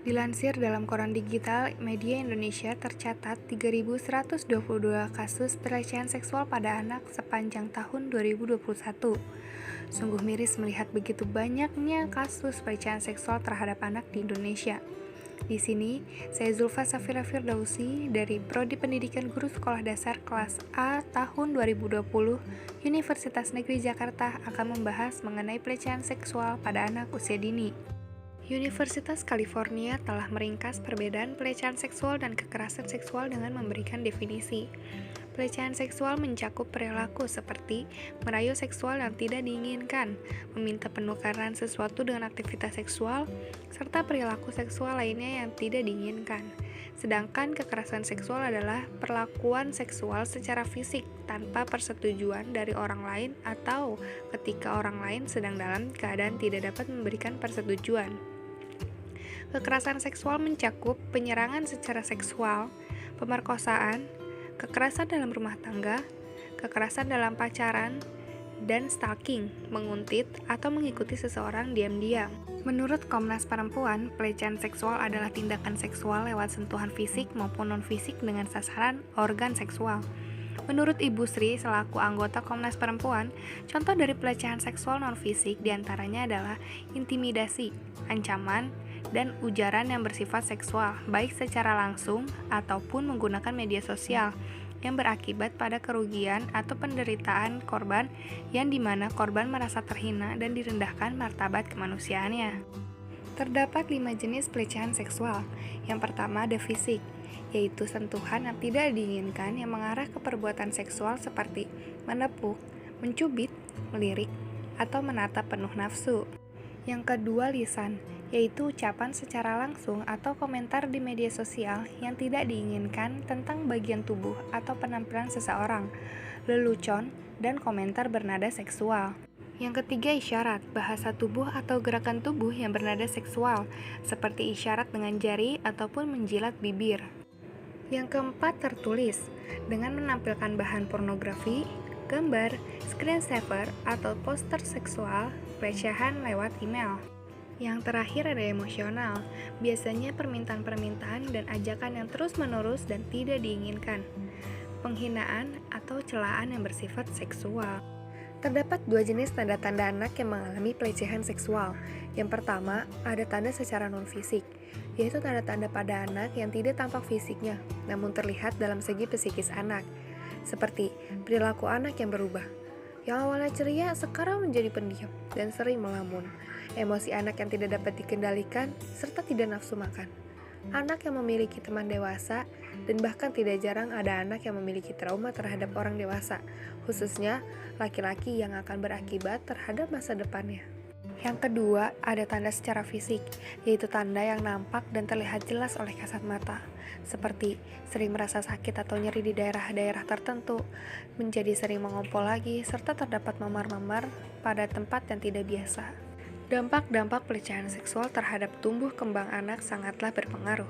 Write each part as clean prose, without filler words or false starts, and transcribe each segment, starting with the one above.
Dilansir dalam Koran Digital Media Indonesia, tercatat 3.122 kasus pelecehan seksual pada anak sepanjang tahun 2021. Sungguh miris melihat begitu banyaknya kasus pelecehan seksual terhadap anak di Indonesia. Di sini, saya Zulfa Safira Firdausi dari Prodi Pendidikan Guru Sekolah Dasar kelas A tahun 2020 Universitas Negeri Jakarta akan membahas mengenai pelecehan seksual pada anak usia dini. Universitas California telah meringkas perbedaan pelecehan seksual dan kekerasan seksual dengan memberikan definisi. Pelecehan seksual mencakup perilaku seperti merayu seksual yang tidak diinginkan, meminta penukaran sesuatu dengan aktivitas seksual, serta perilaku seksual lainnya yang tidak diinginkan. Sedangkan kekerasan seksual adalah perlakuan seksual secara fisik tanpa persetujuan dari orang lain atau ketika orang lain sedang dalam keadaan tidak dapat memberikan persetujuan. Kekerasan seksual mencakup penyerangan secara seksual, pemerkosaan, kekerasan dalam rumah tangga, kekerasan dalam pacaran, dan stalking, menguntit, atau mengikuti seseorang diam-diam. Menurut Komnas Perempuan, pelecehan seksual adalah tindakan seksual lewat sentuhan fisik maupun non-fisik dengan sasaran organ seksual. Menurut Ibu Sri, selaku anggota Komnas Perempuan, contoh dari pelecehan seksual non-fisik diantaranya adalah intimidasi, ancaman, dan ujaran yang bersifat seksual, baik secara langsung ataupun menggunakan media sosial, yang berakibat pada kerugian atau penderitaan korban yang dimana korban merasa terhina dan direndahkan martabat kemanusiaannya. Terdapat 5 jenis pelecehan seksual. Yang pertama ada fisik, yaitu sentuhan yang tidak diinginkan yang mengarah ke perbuatan seksual seperti menepuk, mencubit, melirik, atau menatap penuh nafsu. Yang kedua lisan, yaitu ucapan secara langsung atau komentar di media sosial yang tidak diinginkan tentang bagian tubuh atau penampilan seseorang, lelucon, dan komentar bernada seksual. Yang ketiga isyarat, bahasa tubuh atau gerakan tubuh yang bernada seksual, seperti isyarat dengan jari ataupun menjilat bibir. Yang keempat tertulis, dengan menampilkan bahan pornografi, gambar, screensaver, atau poster seksual, pelecehan lewat email. Yang terakhir ada emosional, biasanya permintaan-permintaan dan ajakan yang terus-menerus dan tidak diinginkan, penghinaan atau celaan yang bersifat seksual. Terdapat 2 jenis tanda-tanda anak yang mengalami pelecehan seksual. Yang pertama, ada tanda secara non-fisik, yaitu tanda-tanda pada anak yang tidak tampak fisiknya, namun terlihat dalam segi psikis anak, seperti perilaku anak yang berubah. Yang awalnya ceria, sekarang menjadi pendiam dan sering melamun. Emosi anak yang tidak dapat dikendalikan, serta tidak nafsu makan. Anak yang memiliki teman dewasa, dan bahkan tidak jarang ada anak yang memiliki trauma terhadap orang dewasa, khususnya laki-laki yang akan berakibat terhadap masa depannya. Yang kedua, ada tanda secara fisik, yaitu tanda yang nampak dan terlihat jelas oleh kasat mata, seperti sering merasa sakit atau nyeri di daerah-daerah tertentu, menjadi sering mengompol lagi, serta terdapat memar-memar pada tempat yang tidak biasa. Dampak-dampak pelecehan seksual terhadap tumbuh kembang anak sangatlah berpengaruh.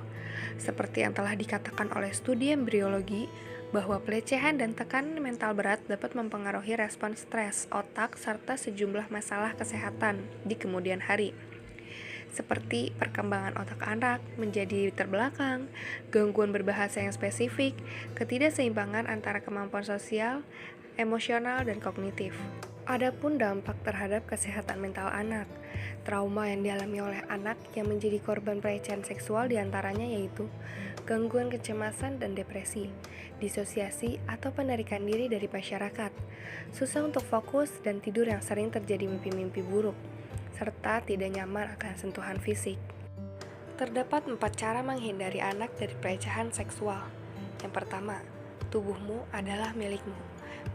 Seperti yang telah dikatakan oleh studi embriologi, bahwa pelecehan dan tekanan mental berat dapat mempengaruhi respon stres, otak, serta sejumlah masalah kesehatan di kemudian hari. Seperti perkembangan otak anak menjadi terbelakang, gangguan berbahasa yang spesifik, ketidakseimbangan antara kemampuan sosial, emosional, dan kognitif. Adapun dampak terhadap kesehatan mental anak, trauma yang dialami oleh anak yang menjadi korban pelecehan seksual diantaranya yaitu gangguan kecemasan dan depresi, disosiasi atau penarikan diri dari masyarakat, susah untuk fokus dan tidur yang sering terjadi mimpi-mimpi buruk, serta tidak nyaman akan sentuhan fisik. Terdapat 4 cara menghindari anak dari pelecehan seksual. Yang pertama, tubuhmu adalah milikmu.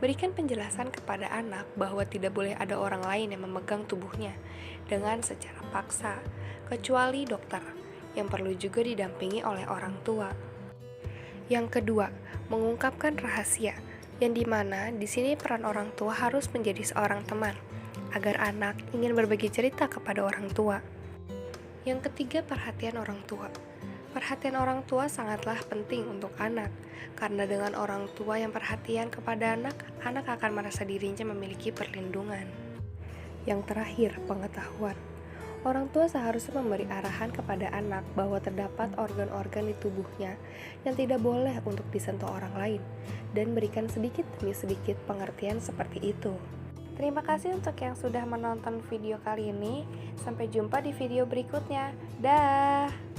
Berikan penjelasan kepada anak bahwa tidak boleh ada orang lain yang memegang tubuhnya dengan secara paksa, kecuali dokter, yang perlu juga didampingi oleh orang tua. Yang kedua, mengungkapkan rahasia, yang dimana di sini peran orang tua harus menjadi seorang teman, agar anak ingin berbagi cerita kepada orang tua. Yang ketiga, perhatian orang tua. Perhatian orang tua sangatlah penting untuk anak, karena dengan orang tua yang perhatian kepada anak, anak akan merasa dirinya memiliki perlindungan. Yang terakhir, pengetahuan. Orang tua seharusnya memberi arahan kepada anak bahwa terdapat organ-organ di tubuhnya yang tidak boleh untuk disentuh orang lain, dan berikan sedikit demi sedikit pengertian seperti itu. Terima kasih untuk yang sudah menonton video kali ini. Sampai jumpa di video berikutnya. Dah.